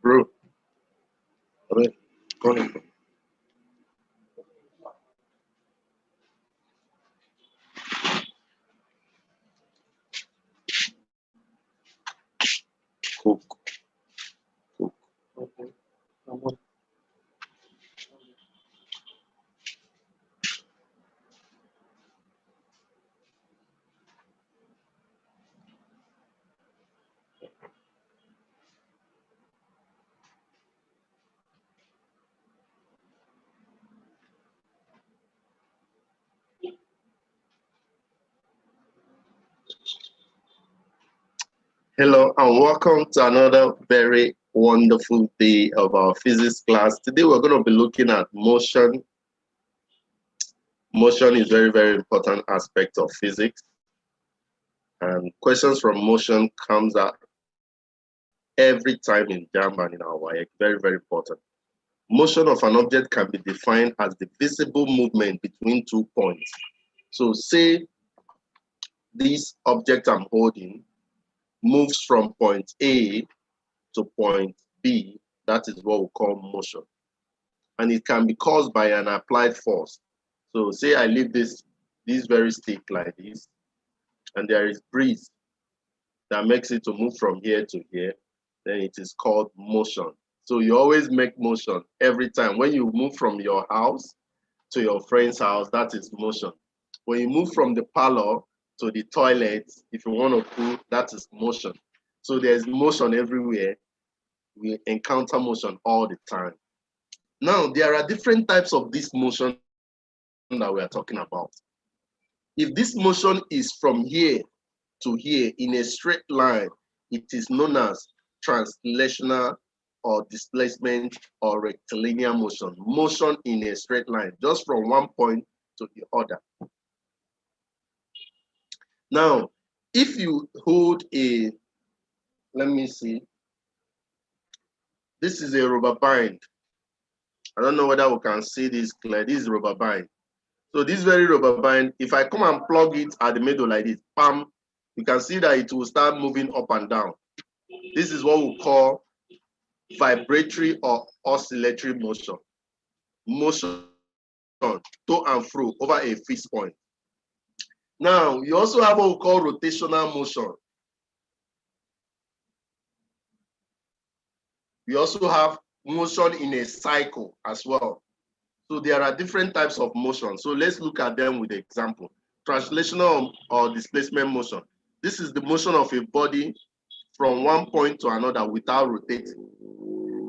Bro, I mean, go on. Cook, cook. Okay. Come on. Hello and welcome to another very wonderful day of our physics class. Today we're going to be looking at motion. Motion is very, very important aspect of physics. And questions from motion comes out every time in JAMB and in our WAEC. Very, very important. Motion of an object can be defined as the visible movement between 2 points. So say this object I'm holding moves from point A to point B, that is what we call motion. And it can be caused by an applied force. So say I leave this very stick like this, and there is breeze that makes it to move from here to here, then it is called motion. So you always make motion every time. When you move from your house to your friend's house, that is motion. When you move from the parlor to the toilet, if you want to poo, that is motion. So there's motion everywhere. We encounter motion all the time. Now, there are different types of this motion that we are talking about. If this motion is from here to here in a straight line, it is known as translational or displacement or rectilinear motion. Motion in a straight line, just from one point to the other. Now, if you hold a, let me see, this is a rubber band. I don't know whether we can see this clear. This is rubber band. So this very rubber band, if I come and plug it at the middle like this, bam, you can see that it will start moving up and down. This is what we call vibratory or oscillatory motion. Motion to and fro over a fixed point. Now, you also have what we call rotational motion. We also have motion in a cycle as well. So there are different types of motion. So let's look at them with an example. Translational or displacement motion. This is the motion of a body from one point to another without rotating.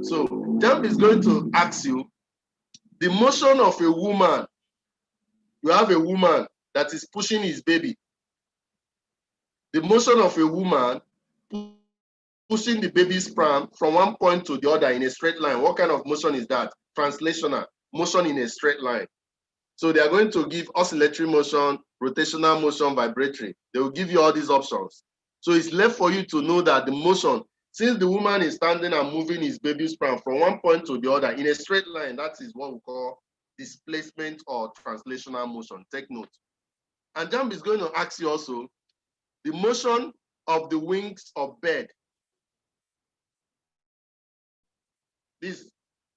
So JAMB is going to ask you, the motion of a woman, you have a woman that is pushing his baby. The motion of a woman pushing the baby's pram from one point to the other in a straight line. What kind of motion is that? Translational motion in a straight line. So they are going to give oscillatory motion, rotational motion, vibratory. They will give you all these options. So it's left for you to know that the motion, since the woman is standing and moving his baby's pram from one point to the other in a straight line, that is what we call displacement or translational motion. Take note. And JAMB is going to ask you also the motion of the wings of bird. This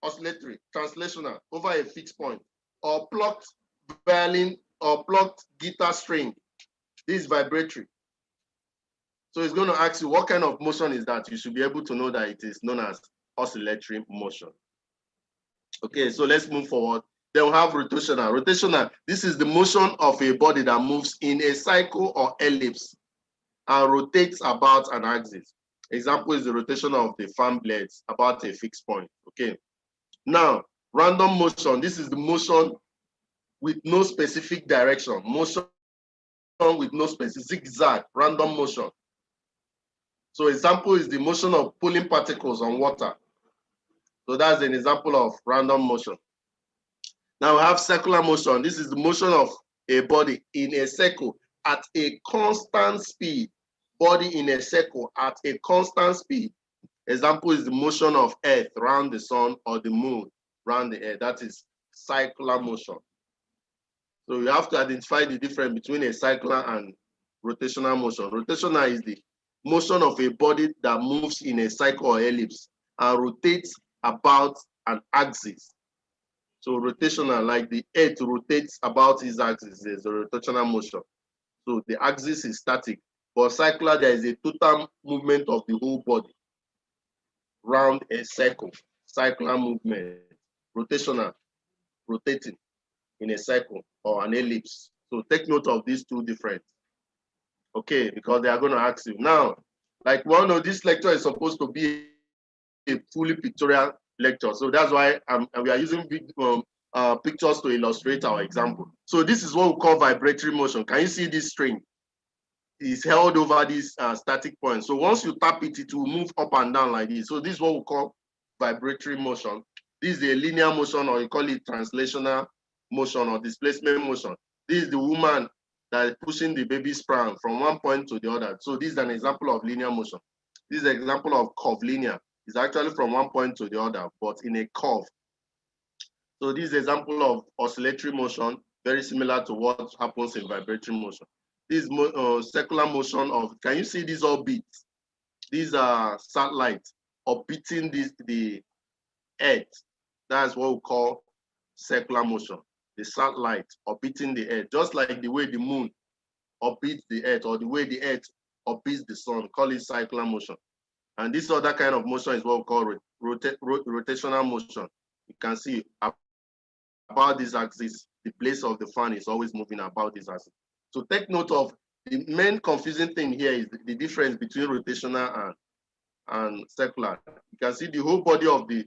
oscillatory, translational, over a fixed point, or plucked violin or plucked guitar string. This is vibratory. So it's going to ask you what kind of motion is that. You should be able to know that it is known as oscillatory motion. Okay, so let's move forward. Then we have rotational. Rotational, this is the motion of a body that moves in a cycle or ellipse and rotates about an axis. Example is the rotation of the fan blades about a fixed point. Okay. Now, random motion. This is the motion with no specific direction. Motion with no specific zigzag, random motion. So example is the motion of pulling particles on water. So that's an example of random motion. Now we have circular motion. This is the motion of a body in a circle at a constant speed. Body in a circle at a constant speed. Example is the motion of Earth around the sun or the moon around the Earth. That is circular motion. So you have to identify the difference between a circular and rotational motion. Rotational is the motion of a body that moves in a cycle or ellipse and rotates about an axis. So rotational, like the Earth rotates about its axis, there's a rotational motion. So the axis is static, but circular, there is a total movement of the whole body round a circle. Circular movement, rotational, rotating in a circle or an ellipse. So take note of these two different, okay, because they are going to ask you. Now, like one of this lecture is supposed to be a fully pictorial lecture. So that's why we are using big pictures to illustrate our example. So this is what we call vibratory motion. Can you see this string? Is held over this static point. So once you tap it, it will move up and down like this. So this is what we call vibratory motion. This is a linear motion, or you call it translational motion or displacement motion. This is the woman that is pushing the baby sperm from one point to the other. So this is an example of linear motion. This is an example of curvilinear. It's actually from one point to the other, but in a curve. So this is an example of oscillatory motion, very similar to what happens in vibratory motion. This circular motion of, can you see these orbits? These are satellites orbiting the Earth. That's what we call circular motion. The satellite orbiting the Earth, just like the way the moon orbits the Earth, or the way the Earth orbits the sun, call it circular motion. And this other kind of motion is what we call rotational motion. You can see about this axis, the place of the fan is always moving about this axis. So take note of the main confusing thing here is the difference between rotational and circular. You can see the whole body of the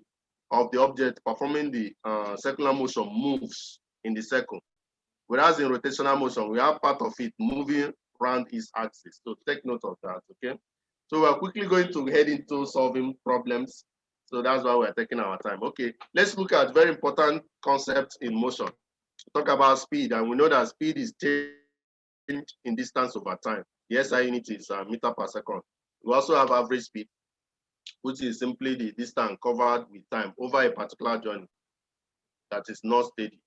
object performing the circular motion moves in the circle. Whereas in rotational motion, we have part of it moving around its axis. So take note of that, okay? So we're quickly going to head into solving problems. So that's why we're taking our time. Okay, let's look at very important concepts in motion. Talk about speed, and we know that speed is changed in distance over time. The SI unit is meter per second. We also have average speed, which is simply the distance covered with time over a particular journey that is not steady.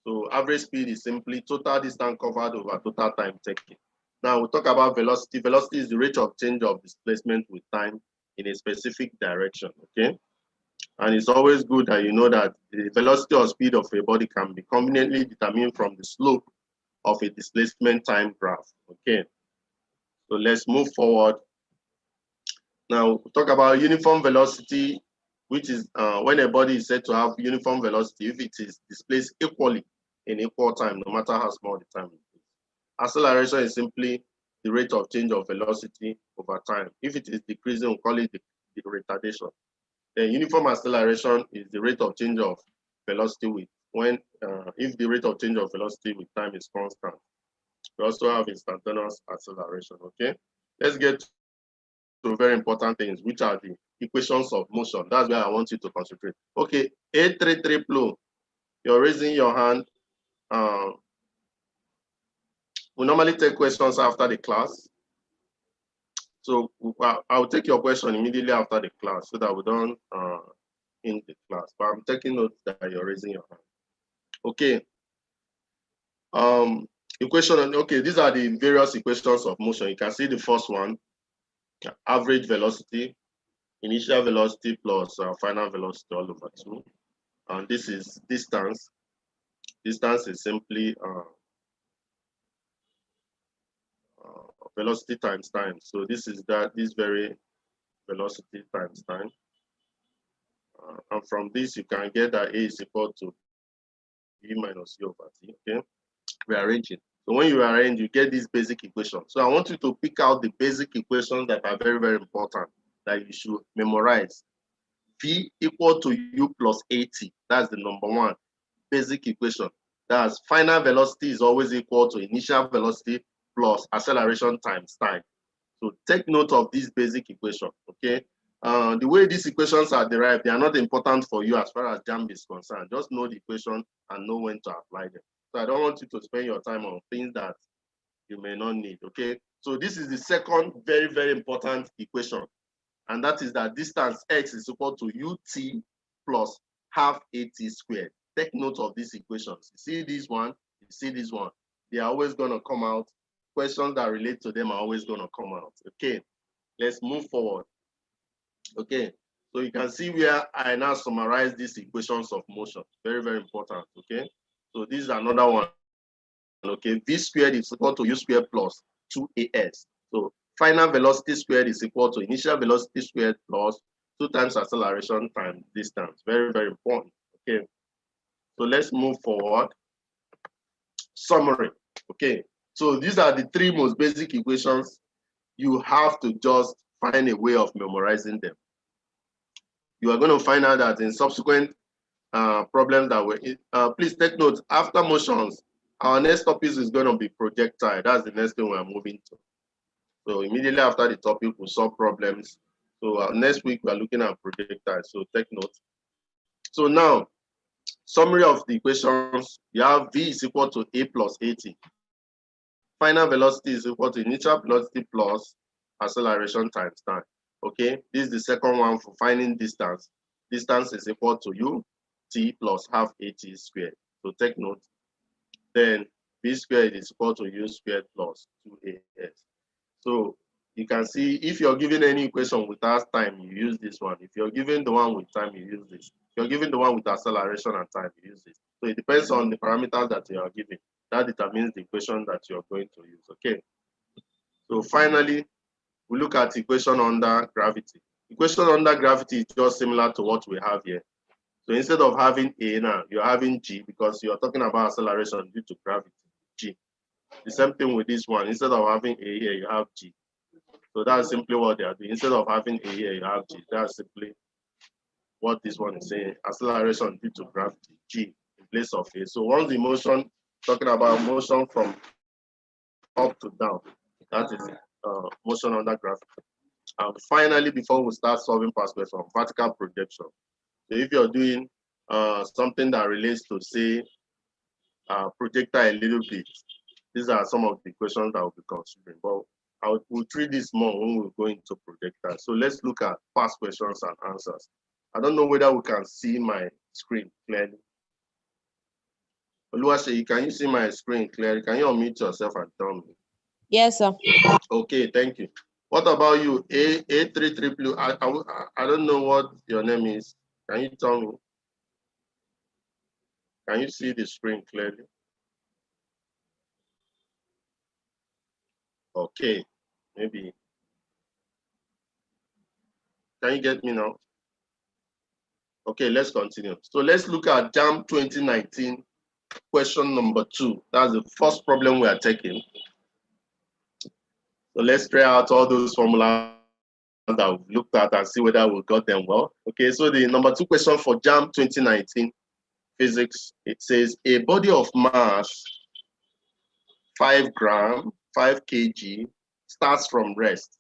So average speed is simply total distance covered over total time taken. Now we'll talk about velocity. Velocity is the rate of change of displacement with time in a specific direction, okay? And it's always good that you know that the velocity or speed of a body can be conveniently determined from the slope of a displacement time graph, okay? So let's move forward. Now we'll talk about uniform velocity, which is when a body is said to have uniform velocity if it is displaced equally in equal time, no matter how small the time is. Acceleration is simply the rate of change of velocity over time. If it is decreasing, we call it the retardation. Then uniform acceleration is the rate of change of velocity with if the rate of change of velocity with time is constant. We also have instantaneous acceleration, okay? Let's get to very important things, which are the equations of motion. That's where I want you to concentrate. Okay, 833 flow. You're raising your hand. We normally take questions after the class. So I'll take your question immediately after the class so that we don't in the class. But I'm taking note that you're raising your hand. Okay. Equation, okay, these are the various equations of motion. You can see the first one, average velocity, initial velocity plus final velocity all over 2. And this is distance. Distance is simply velocity times time. So this is this very velocity times time. And from this, you can get that A is equal to B minus U over T, okay? Rearranging. So when you arrange, you get this basic equation. So I want you to pick out the basic equations that are very, very important that you should memorize. V equal to U plus AT. That's the number one basic equation. That's final velocity is always equal to initial velocity plus acceleration times time. So take note of this basic equation, okay? The way these equations are derived, they are not important for you as far as JAMB is concerned. Just know the equation and know when to apply them. So I don't want you to spend your time on things that you may not need, okay? So this is the second very, very important equation. And that is that distance x is equal to ut plus half at squared. Take note of these equations. You see this one, you see this one. They are always going to come out. Questions that relate to them are always going to come out. Okay, let's move forward. Okay, So you can see where I now summarize these equations of motion. Very, very important, okay? So this is another one, okay? V squared is equal to U squared plus 2AS. So final velocity squared is equal to initial velocity squared plus 2 times acceleration times distance. Very, very important, okay? So let's move forward. Summary, okay? So these are the 3 most basic equations. You have to just find a way of memorizing them. You are going to find out that in subsequent problems that were, please take note, after motions, our next topic is going to be projectile. That's the next thing we are moving to. So immediately after the topic, we'll solve problems. So next week, we are looking at projectile. So take note. So now, summary of the equations, you have V is equal to A plus AT. Final velocity is equal to initial velocity plus acceleration times time. Okay, this is the second one for finding distance. Distance is equal to U T plus half AT squared. So take note. Then V squared is equal to U squared plus 2AS. So you can see if you're given any equation without time, you use this one. If you're given the one with time, you use this. If you're given the one with acceleration and time, you use this. So it depends on the parameters that you are given. That determines the equation that you're going to use. Okay. So finally, we look at equation under gravity. Equation under gravity is just similar to what we have here. So instead of having A now, you're having G because you're talking about acceleration due to gravity, G. The same thing with this one. Instead of having A here, you have G. So that's simply what they are doing. Instead of having A here, you have G. That's simply what this one is saying. Acceleration due to gravity, G, in place of A. So once the motion, talking about motion from up to down, that is motion under gravity. And finally, before we start solving past question, vertical projection. So if you're doing something that relates to, say, projectile a little bit, these are some of the questions that we'll be considering. But we'll treat this more when we go into projectile. So let's look at past questions and answers. I don't know whether we can see my screen clearly. Oluwaseyi, can you see my screen clearly? Can you unmute yourself and tell me? Yes, sir. Okay, thank you. What about you? A33 I don't know what your name is. Can you tell me? Can you see the screen clearly? Okay, maybe. Can you get me now? Okay, let's continue. So let's look at JAMB 2019, question number 2. That's the first problem we are taking. So let's try out all those formulas that we've looked at and see whether we got them well. Okay, so the number 2 question for JAMB 2019 physics, it says a body of mass 5 gram, 5 kg starts from rest.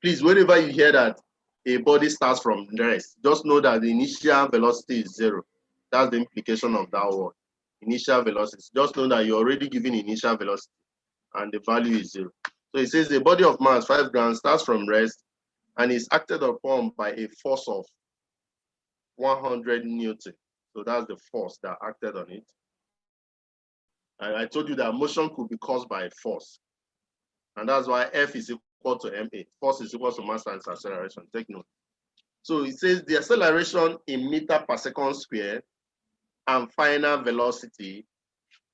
Please, whenever you hear that a body starts from rest, just know that the initial velocity is 0. That's the implication of that word. Initial velocity. Just know that you're already given initial velocity and the value is 0. So it says a body of mass 5 grams starts from rest and is acted upon by a force of 100 Newton. So that's the force that acted on it. And I told you that motion could be caused by a force. And that's why F is equal to ma. Force is equal to mass times acceleration. Take note. So it says the acceleration in meter per second square and final velocity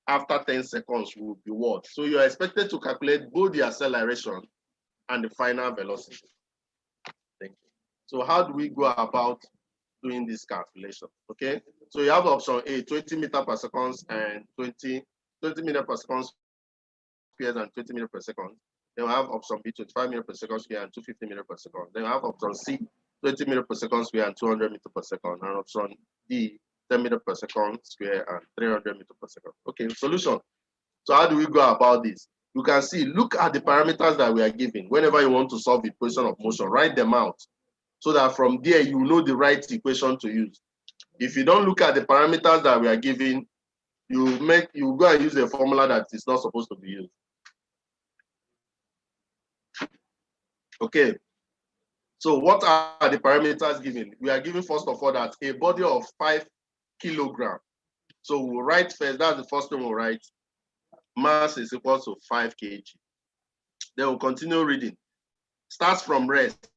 after 10 seconds will be what? So you're expected to calculate both the acceleration and the final velocity. Thank you. So how do we go about doing this calculation? Okay. So you have option A, 20 meters per second and 20 meters per second squared and 20 meters per second. Then we have option B, 25 meters per second square and 250 meters per second. Then we have option C, 20 meters per second square and 200 meters per second. And option D, 10 meters per second square and 300 meters per second. Okay, solution. So how do we go about this? You can see, look at the parameters that we are given. Whenever you want to solve the equation of motion, write them out so that from there you know the right equation to use. If you don't look at the parameters that we are given, you go and use a formula that is not supposed to be used. Okay. So what are the parameters given? We are given first of all that a body of 5 kilograms. So we'll write first, that's the first thing we'll write. Mass is equal to 5 kg. Then we'll continue reading. Starts from rest.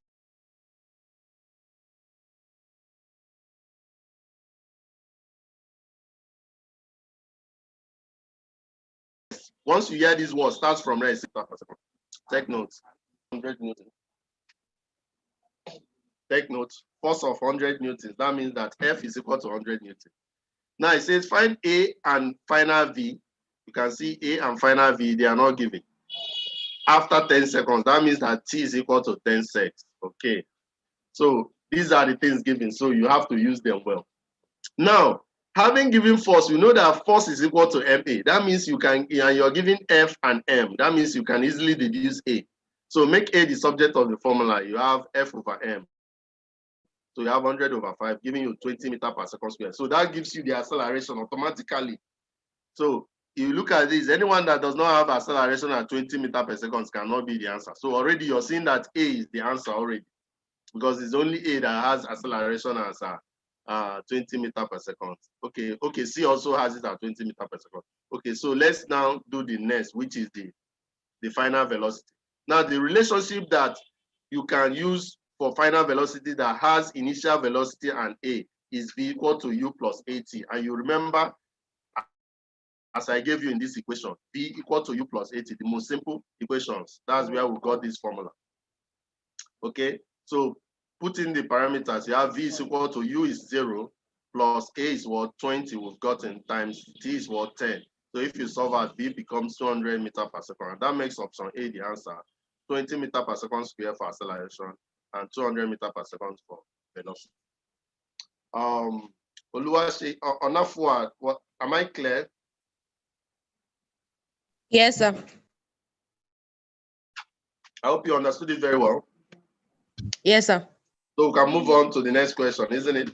Once you hear this word, starts from rest. Take notes. 100 newtons. Take notes. Force of 100 newtons. That means that F is equal to 100 newtons. Now it says find A and final V. You can see A and final V, they are not given. After 10 seconds, that means that T is equal to 10 seconds. Okay. So these are the things given. So you have to use them well. Now, having given force, you know that force is equal to MA. That means you can, and you're giving F and M. That means you can easily deduce A. So make A the subject of the formula. You have F over M. So you have 100 over 5, giving you 20 meters per second squared. So that gives you the acceleration automatically. So you look at this, anyone that does not have acceleration at 20 meters per second cannot be the answer. So already you're seeing that A is the answer already, because it's only A that has acceleration as 20 meters per second. Okay, C also has it at 20 meters per second. Okay, so let's now do the next, which is the final velocity. Now the relationship that you can use for final velocity that has initial velocity and A is V equal to U plus AT. And you remember, as I gave you in this equation, V equal to U plus AT, the most simple equations. That's where we got this formula. Okay, so put in the parameters. You have V is equal to U is 0 plus A is what 20 we've gotten times T is what 10. So if you solve out, V becomes 200 meters per second. And that makes option A the answer. 20 meters per second square for acceleration and 200 meters per second for velocity. Oluwase, Onafua, what am I clear? Yes, sir. I hope you understood it very well. Yes, sir. So we can move on to the next question, isn't it?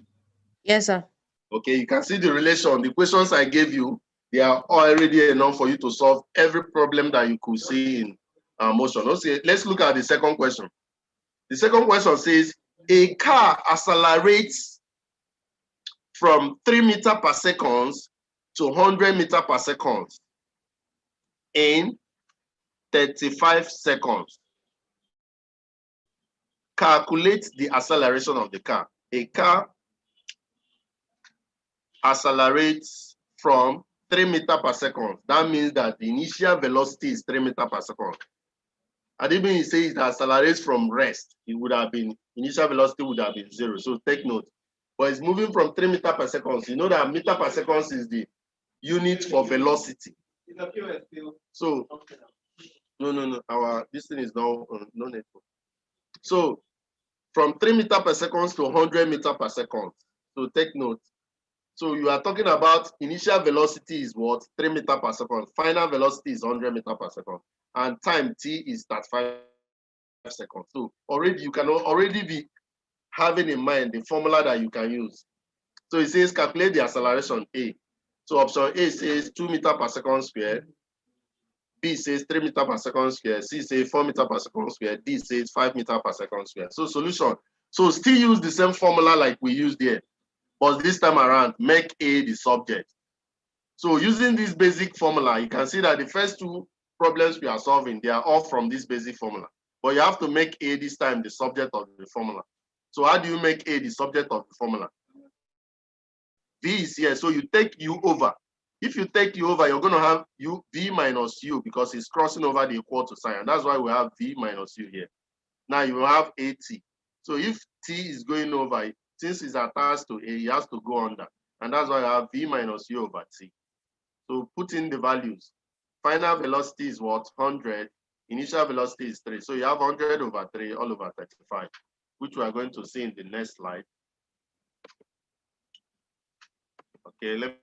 Yes, sir. Okay, you can see the relation. The questions I gave you, they are already enough for you to solve every problem that you could see in motion. Okay, let's look at the second question. The second question says, a car accelerates from 3 meters per second to 100 meters per second in 35 seconds. Calculate the acceleration of the car. A car accelerates from 3 meters per second. That means that the initial velocity is 3 meters per second. And even he says it accelerates from rest, it would have been, initial velocity would have been 0. So take note. But it's moving from 3 meters per second. You know that meter per second is the unit for velocity. So, no. This thing is no network. So, from 3 meters per second to 100 meters per second. So take note. So you are talking about initial velocity is what? 3 meters per second. Final velocity is 100 meters per second. And time T is 35 seconds. So already you can already be having in mind the formula that you can use. So it says calculate the acceleration A. So option A says 2 meters per second squared. B says 3 meters per second squared. C says 4 meters per second squared. D says 5 meters per second squared. So solution. So still use the same formula like we used there. But this time around, make A the subject. So using this basic formula, you can see that the first two problems we are solving, they are all from this basic formula. But you have to make A this time the subject of the formula. So how do you make A the subject of the formula? V is here, so you take U over. If you take U over, you're going to have V minus U because it's crossing over the equal to sign. And that's why we have V minus U here. Now you have AT. So if T is going over, since it's attached to A, it has to go under. And that's why I have V minus U over T. So put in the values. Final velocity is what? 100. Initial velocity is 3. So you have 100 over 3 all over 35, which we are going to see in the next slide. Okay, let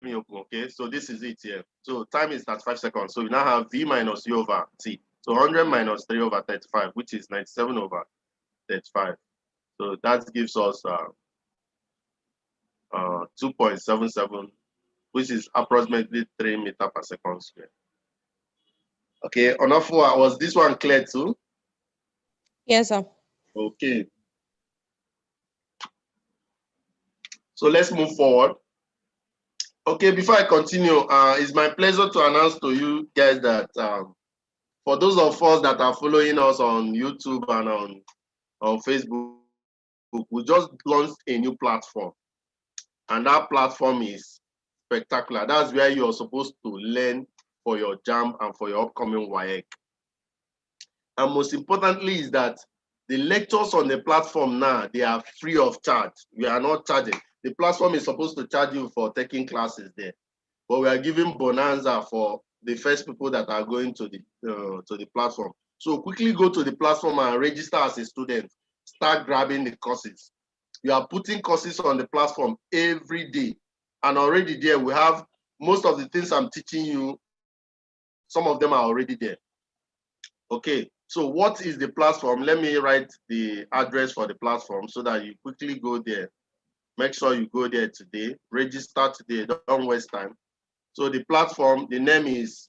me open. Okay, so this is it here. So time is 35 seconds. So we now have V minus U over T. So 100 minus 3 over 35, which is 97 over 35. So that gives us 2.77, which is approximately 3 meters per second squared. Okay, Onafua, was this one clear too? Yes, sir. Okay. So let's move forward. Okay, before I continue, it's my pleasure to announce to you guys that for those of us that are following us on YouTube and on Facebook, we just launched a new platform. And that platform is spectacular. That's where you're supposed to learn for your JAMB and for your upcoming WAEC. And most importantly is that the lectures on the platform now, they are free of charge. We are not charging. The platform is supposed to charge you for taking classes there, but we are giving bonanza for the first people that are going to the platform. So quickly go to the platform and register as a student. Start grabbing the courses. We are putting courses on the platform every day. And already there, we have most of the things I'm teaching you. Some of them are already there. Okay, so what is the platform? Let me write the address for the platform so that you quickly go there. Make sure you go there today. Register today. Don't waste time. So the platform, the name is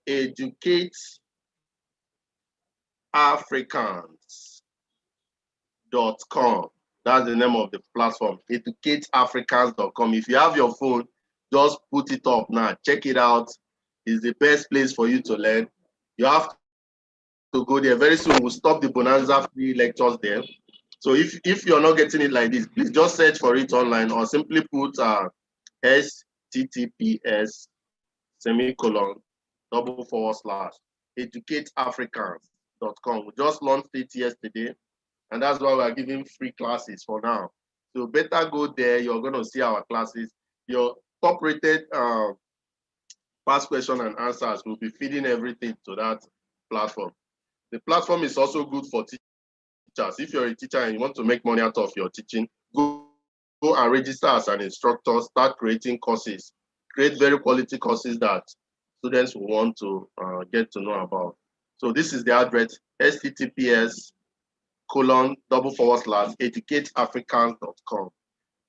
educateafricans.com. That's the name of the platform, educateafricans.com. If you have your phone, just put it up now. Check it out. It's the best place for you to learn. You have to go there. Very soon, we'll stop the Bonanza free lectures there. So if you're not getting it like this, please just search for it online or simply put https://educateafricans.com. We just launched it yesterday, and that's why we're giving free classes for now. So better go there. You're going to see our classes. Your top-rated past question and answers will be feeding everything to that platform. The platform is also good for teachers. If you're a teacher and you want to make money out of your teaching, go and register as an instructor, start creating courses, create very quality courses that students will want to get to know about. So this is the address, https://educateafricans.com.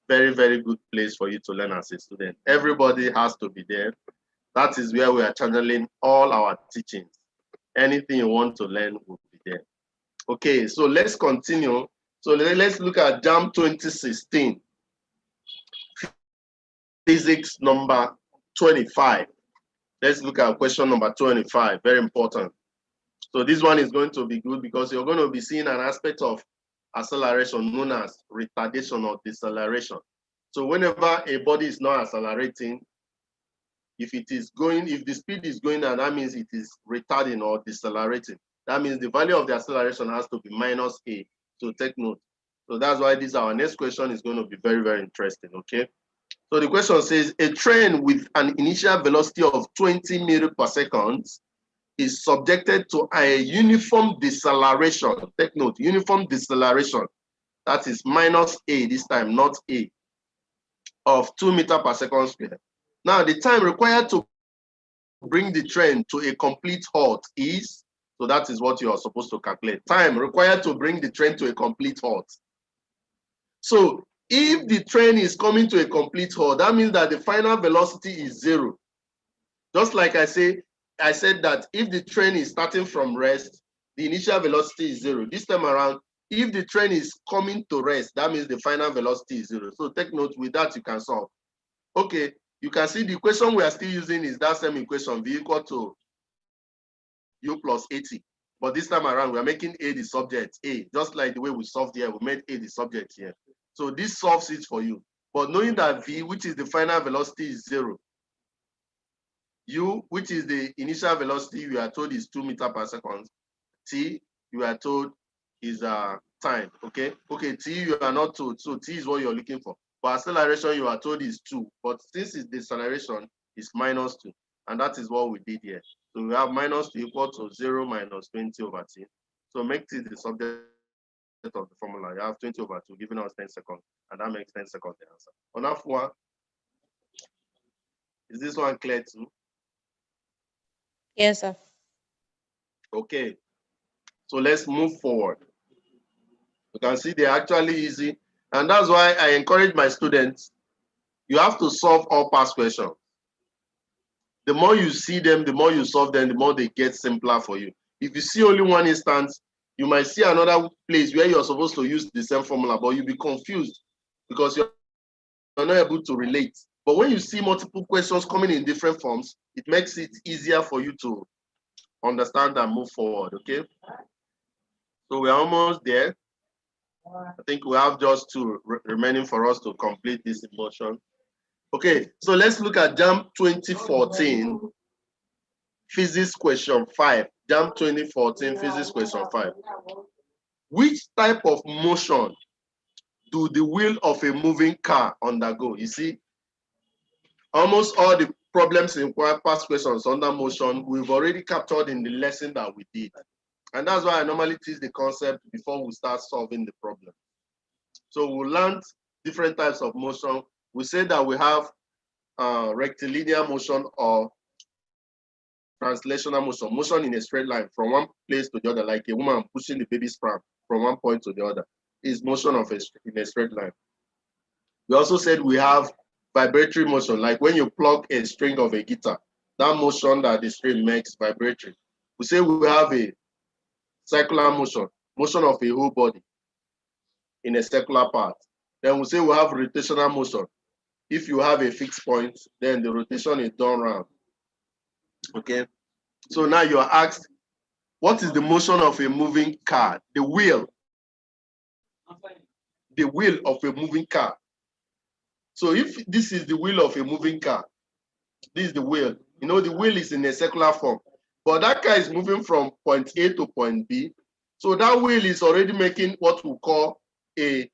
Very, very good place for you to learn as a student. Everybody has to be there. That is where we are channeling all our teachings. Anything you want to learn will be there. Okay, so let's continue. So let's look at JAMB 2016. Physics number 25. Let's look at question number 25, very important. So this one is going to be good because you're going to be seeing an aspect of acceleration known as retardation or deceleration. So whenever a body is not accelerating, if the speed is going down, that means it is retarding or decelerating. That means the value of the acceleration has to be minus a. So take note. So that's why our next question is going to be very, very interesting, okay? So the question says, a train with an initial velocity of 20 meters per second is subjected to a uniform deceleration. Take note, uniform deceleration. That is minus a this time, not a, of 2 meters per second squared. Now, the time required to bring the train to a complete halt is, so that is what you are supposed to calculate. Time required to bring the train to a complete halt. So if the train is coming to a complete halt, that means that the final velocity is 0. Just like I said that if the train is starting from rest, the initial velocity is 0. This time around, if the train is coming to rest, that means the final velocity is 0. So take note, with that you can solve. Okay, you can see the equation we are still using is that same equation, v equal to u plus 80. But this time around, we are making a the subject, a, just like the way we solved here, we made a the subject here. So this solves it for you. But knowing that v, which is the final velocity, is 0. U, which is the initial velocity, you are told is 2 meters per second. T, you are told is time, okay? Okay, T, you are not told, so T is what you're looking for. For acceleration, you are told is 2, but since it's deceleration, it's minus 2, and that is what we did here. So we have minus 2 equal to 0 minus 20 over t. So make t the subject of the formula. You have 20 over 2, giving us 10 seconds, and that makes 10 seconds the answer. On that one, is this one clear too? Yes, sir. Okay, so let's move forward. You can see they're actually easy, and that's why I encourage my students, you have to solve all past questions. The more you see them, the more you solve them, the more they get simpler for you. If you see only one instance, you might see another place where you're supposed to use the same formula, but you'll be confused because you're not able to relate. But when you see multiple questions coming in different forms, it makes it easier for you to understand and move forward, okay? So we're almost there. I think we have just two remaining for us to complete this motion. Okay, so let's look at JAMB 2014 physics question 5. JAMB 2014 physics question 5. Which type of motion do the wheel of a moving car undergo? You see, almost all the problems in past questions under motion, we've already captured in the lesson that we did. And that's why I normally teach the concept before we start solving the problem. So we learned different types of motion. We say that we have rectilinear motion or translational motion, motion in a straight line from one place to the other, like a woman pushing the baby's pram from one point to the other, is motion in a straight line. We also said we have vibratory motion, like when you plug a string of a guitar, that motion that the string makes vibratory. We say we have a circular motion, motion of a whole body in a circular path. Then we say we have rotational motion. If you have a fixed point, then the rotation is done round. Okay, so now you are asked, what is the motion of a moving car? The wheel of a moving car. So if this is the wheel of a moving car, this is the wheel. You know, the wheel is in a circular form, but that car is moving from point A to point B. So that wheel is already making what we call a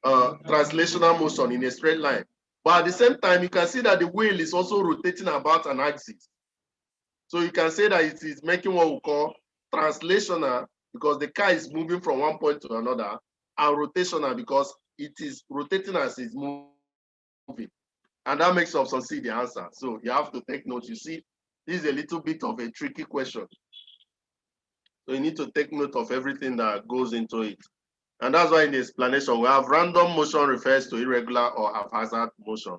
translational motion in a straight line. But at the same time, you can see that the wheel is also rotating about an axis. So you can say that it is making what we call translational because the car is moving from one point to another, and rotational because it is rotating as it's moving. And that makes option C the answer. So you have to take note. You see, this is a little bit of a tricky question. So you need to take note of everything that goes into it. And that's why in the explanation, we have random motion refers to irregular or haphazard motion.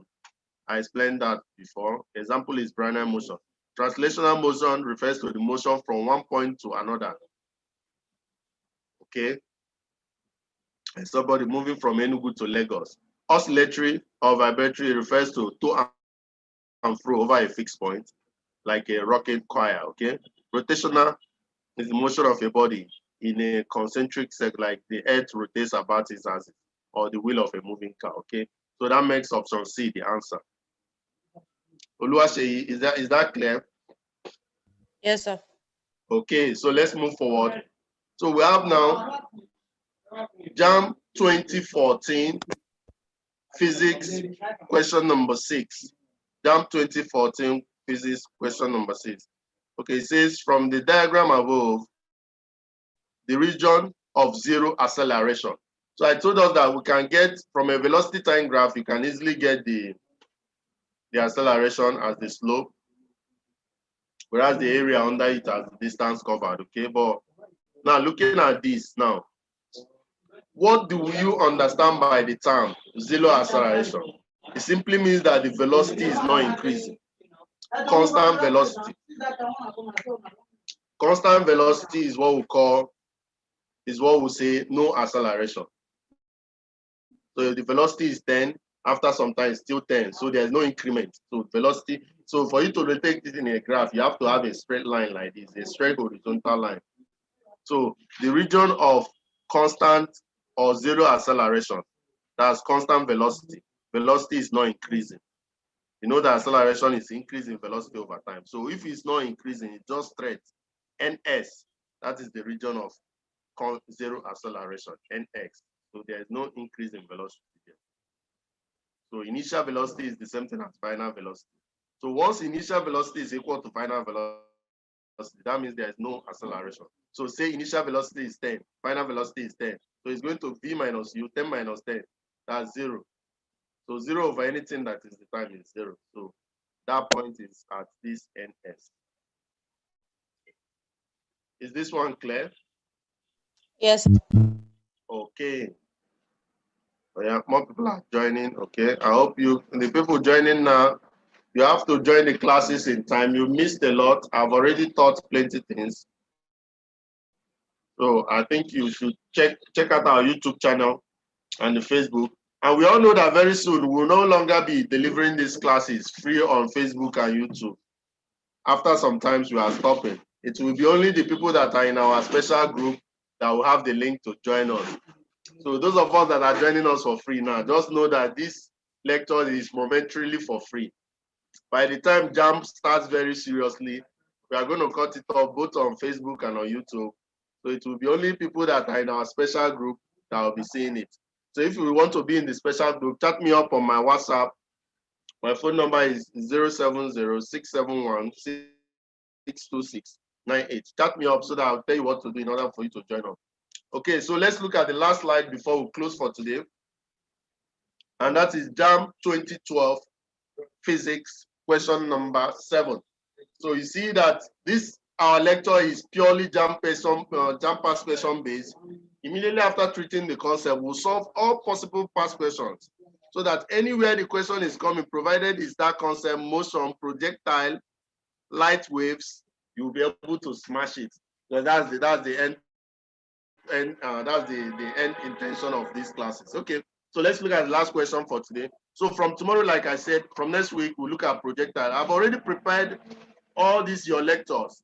I explained that before. Example is binary motion. Translational motion refers to the motion from one point to another. Okay. And somebody moving from Enugu to Lagos. Oscillatory or vibratory refers to and fro over a fixed point, like a rocking choir. Okay. Rotational is the motion of a body in a concentric circle, like the earth rotates about its axis, or the wheel of a moving car. Okay. So that makes option C the answer. Oluwaseyi, is that clear? Yes, sir. Okay, so let's move forward. So we have now JAMB 2014 physics question number 6. JAMB 2014 physics question number 6. Okay, it says from the diagram above, the region of zero acceleration. So I told us that we can get from a velocity time graph, you can easily get the acceleration as the slope, whereas the area under it as the distance covered. Okay, but now looking at this now, what do you understand by the term zero acceleration? It simply means that the velocity is not increasing. Constant velocity. Constant velocity is what we say no acceleration. So if the velocity is 10, after some time it's still 10. So there's no increment. So velocity. So for you to rotate it in a graph, you have to have a straight line like this, a straight horizontal line. So the region of constant or zero acceleration, that's constant velocity. Velocity is not increasing. You know that acceleration is increasing velocity over time. So if it's not increasing, it's just straight. NS, that is the region of zero acceleration, NX. So there is no increase in velocity there. So initial velocity is the same thing as final velocity. So once initial velocity is equal to final velocity, that means there is no acceleration. So say initial velocity is 10, final velocity is 10. So it's going to V minus U, 10 minus 10, that's 0. So 0 over anything that is the time is 0. So that point is at this NS. Is this one clear? Yes. Okay. Oh, yeah, more people are joining. Okay. I hope the people joining now, you have to join the classes in time. You missed a lot. I've already taught plenty things. So I think you should check out our YouTube channel and the Facebook. And we all know that very soon we will no longer be delivering these classes free on Facebook and YouTube. After some times we are stopping. It will be only the people that are in our special group that will have the link to join us. So those of us that are joining us for free now, just know that this lecture is momentarily for free. By the time JAMB starts very seriously, we are going to cut it off both on Facebook and on YouTube. So it will be only people that are in our special group that will be seeing it. So if you want to be in the special group, chat me up on my WhatsApp. My phone number is 070-671-626-98. Chat me up so that I'll tell you what to do in order for you to join up. Okay, so let's look at the last slide before we close for today. And that is JAMB 2012 Physics, question number 7. So you see that this, our lecture is purely JAMB past question based. Immediately after treating the concept, we'll solve all possible past questions so that anywhere the question is coming, provided is that concept, motion, projectile, light waves, you'll be able to smash it. So that's the end intention of these classes. Okay, so let's look at the last question for today. So from tomorrow, like I said, from next week, we'll look at projectile. I've already prepared all these your lectures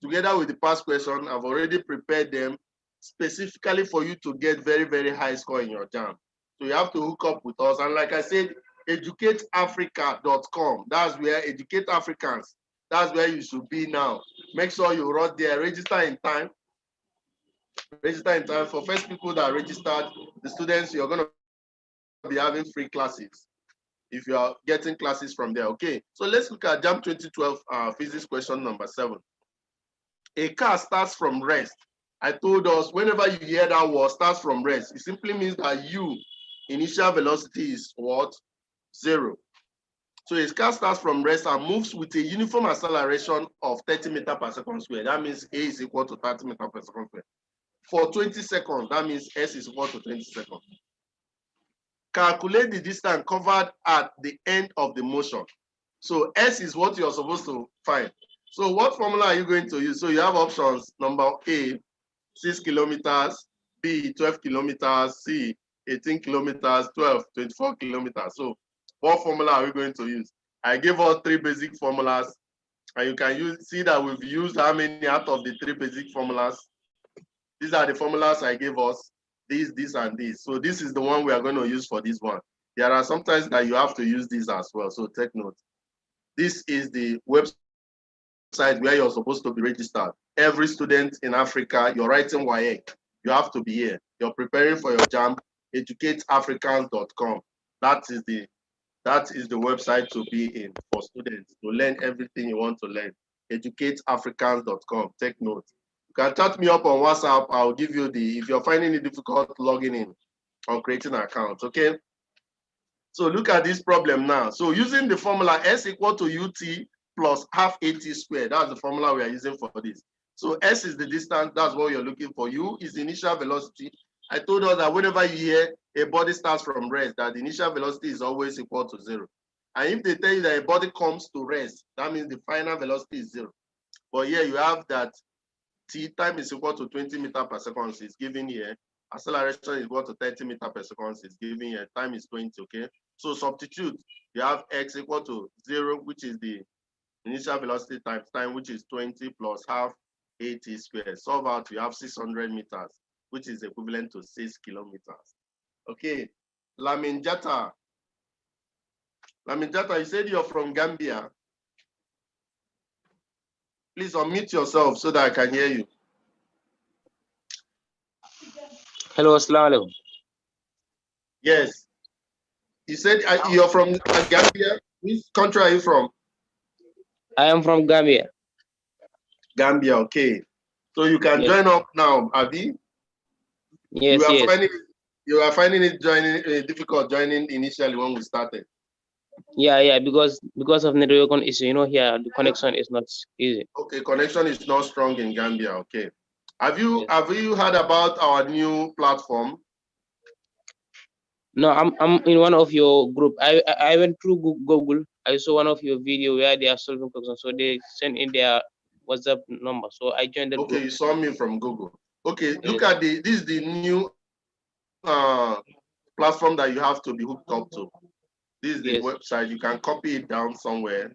together with the past question. I've already prepared them specifically for you to get very, very high score in your JAMB. So you have to hook up with us. And like I said, educateafrica.com. That's where Educate Africans. That's where you should be now. Make sure you run there, register in time. Register in time. For first people that registered, the students, you're going to be having free classes if you are getting classes from there. Okay, so let's look at JAMB 2012 physics question number 7. A car starts from rest. I told us whenever you hear that word starts from rest, it simply means that initial velocity is what? 0. So a car starts from rest and moves with a uniform acceleration of 30 meters per second square. That means A is equal to 30 meters per second square. For 20 seconds, that means S is equal to 20 seconds. Calculate the distance covered at the end of the motion. So S is what you're supposed to find. So what formula are you going to use? So you have options. Number A, 6 kilometers, B, 12 kilometers, C, 18 kilometers, 12, 24 kilometers. So what formula are we going to use? I gave us 3 basic formulas, and you can see that we've used how many out of the 3 basic formulas. These are the formulas I gave us, this, and this. So this is the one we are going to use for this one. There are sometimes that you have to use this as well, so take note. This is the website where you're supposed to be registered. Every student in Africa, you're writing WAEC, you have to be here. You're preparing for your JAMB, educateafricans.com. That is the website to be in for students to learn everything you want to learn. Educateafricans.com. Take note. You can chat me up on WhatsApp. I'll give you if you're finding it difficult logging in or creating an account. Okay. So look at this problem now. So using the formula S equal to UT plus half AT squared. That's the formula we are using for this. So S is the distance. That's what you're looking for. U is the initial velocity. I told us that whenever you hear a body starts from rest, that the initial velocity is always equal to 0. And if they tell you that a body comes to rest, that means the final velocity is 0. But here you have that T time is equal to 20 meters per second is given here. Acceleration is equal to 30 meters per second is given here. Time is 20, okay? So substitute, you have X equal to 0, which is the initial velocity times time, which is 20 plus half AT squared. Solve out, you have 600 meters, which is equivalent to 6 kilometers. Okay, Laminjata. Laminjata, you said you're from Gambia. Please unmute yourself so that I can hear you. Hello, assalamu alaikum. Yes. You said you're from Gambia. Which country are you from? I am from Gambia. Gambia, okay. So you can join up now, Abi. Yes, you are finding it difficult joining initially when we started. Yeah, because of network issue, here the connection is not easy. Okay, connection is not strong in Gambia. Okay. Have you heard about our new platform? No, I'm in one of your group. I went through Google. I saw one of your video where they are solving questions. So they sent in their WhatsApp number. So I joined the group. Okay, you saw me from Google. Okay, look at this is the new platform that you have to be hooked up to. This is the website. You can copy it down somewhere.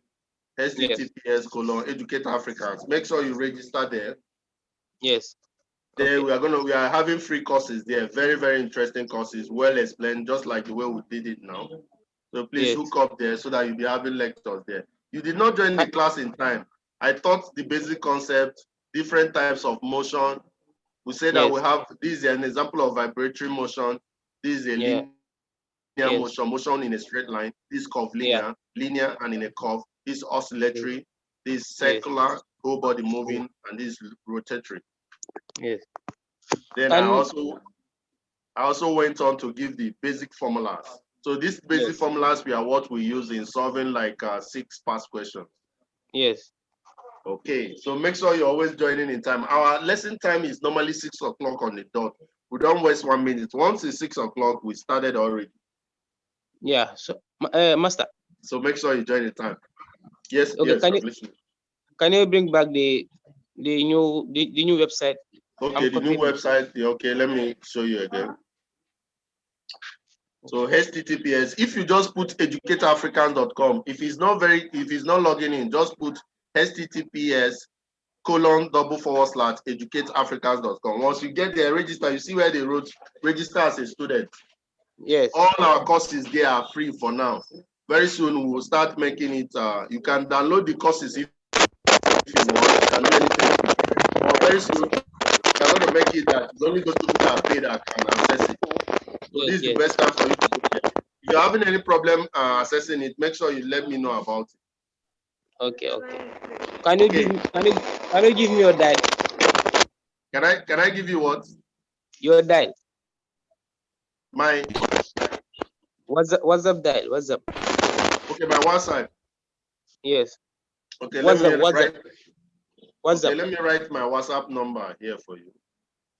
https://Educate Africans. Make sure you register there. Yes. There we are having free courses there. Very, very interesting courses, well explained, just like the way we did it now. So please hook up there so that you'll be having lectures there. You did not join the class in time. I taught the basic concept, different types of motion. We say that we have, this is an example of vibratory motion. This is a linear motion in a straight line. This is curve linear, linear and in a curve. This is oscillatory. This is circular, whole body moving, and this is rotatory. Yes. Then I also went on to give the basic formulas. So these basic formulas are what we use in solving like 6 past questions. Yes. Okay, so make sure you're always joining in time. Our lesson time is normally 6 o'clock on the dot. We don't waste 1 minute. Once it's 6 o'clock, we started already. Yeah. So, Master. So make sure you join in time. Yes. Okay. Yes. Can you bring back the new website? Okay, the new website. Okay, let me show you again. So HTTPS. If you just put educateafrican.com, if it's not logging in, just put https://educateafricans.com. Once you get there, register. You see where they wrote register as a student. Yes. All our courses there are free for now. Very soon we will start making it. You can download the courses if you want. You can do anything. But very soon we're going to make it that it's only those people that are paid that can access it. So this is the best time for you to do it. If you're having any problem accessing it, make sure you let me know about it. Okay. Can you give me your dial? Can I give you what? Your dial. My WhatsApp dial. WhatsApp. Okay, my WhatsApp. Yes. Okay, WhatsApp. Okay, let me write my WhatsApp number here for you.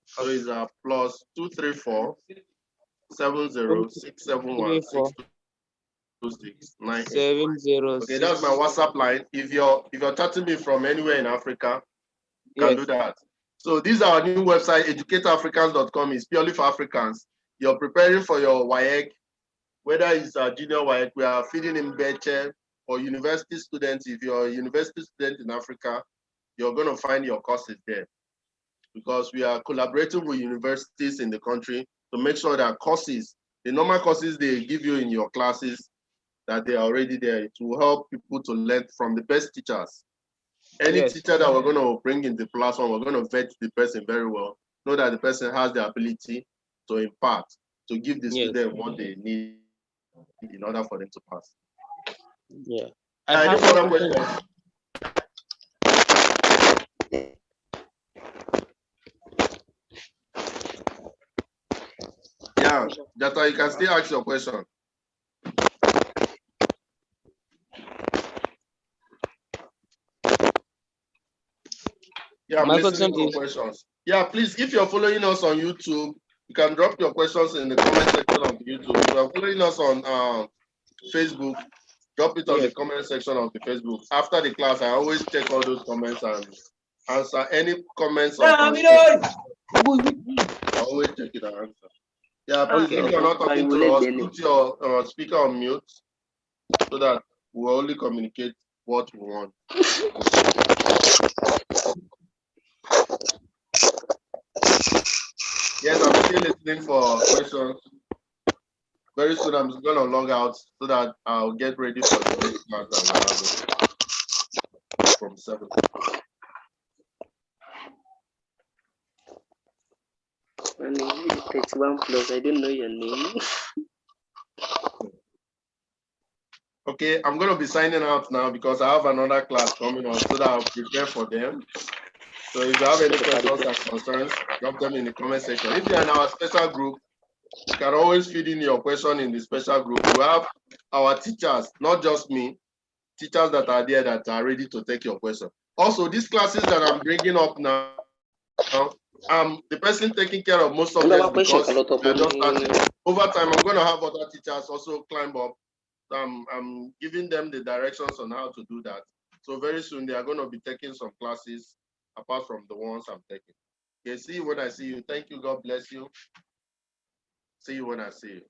So it's +234 70 671 62698. Okay, that's my WhatsApp line. If you're chatting me from anywhere in Africa, you can do that. So this is our new website, educateafricans.com. is purely for Africans. You're preparing for your WAEC, whether it's a junior WAEC, we are feeding in Beche, or university students. If you're a university student in Africa, you're going to find your courses there, because we are collaborating with universities in the country to make sure that courses, the normal courses they give you in your classes, that they are already there. It will help people to learn from the best teachers. Any teacher that we're going to bring in the platform, we're going to vet the person very well, know that the person has the ability to impart, to give the student what they need in order for them to pass. Yeah. Any further questions? Yeah, Jata, you can still ask your question. Yeah, I'm listening to questions. Yeah, please, if you're following us on YouTube, you can drop your questions in the comment section of YouTube. If you're following us on Facebook, drop it on the comment section of the Facebook. After the class, I always check all those comments and answer any comments. I always check it and answer. Yeah, please, if you're not talking to us, put your speaker on mute so that we'll only communicate what we want. Yes, I'm still listening for questions. Very soon I'm going to log out so that I'll get ready for the next class that we'll have from 7. My name is 31 plus. I don't know your name. Okay, I'm going to be signing out now because I have another class coming on so that I'll prepare for them. So if you have any questions or concerns, drop them in the comment section. If you're in our special group, you can always feed in your question in the special group. We have our teachers, not just me, teachers that are there that are ready to take your question. Also, these classes that I'm bringing up now, I'm the person taking care of most of them because they're just starting. Over time, I'm going to have other teachers also climb up. I'm giving them the directions on how to do that. So very soon, they are going to be taking some classes apart from the ones I'm taking. Okay, see you when I see you. Thank you. God bless you. See you when I see you.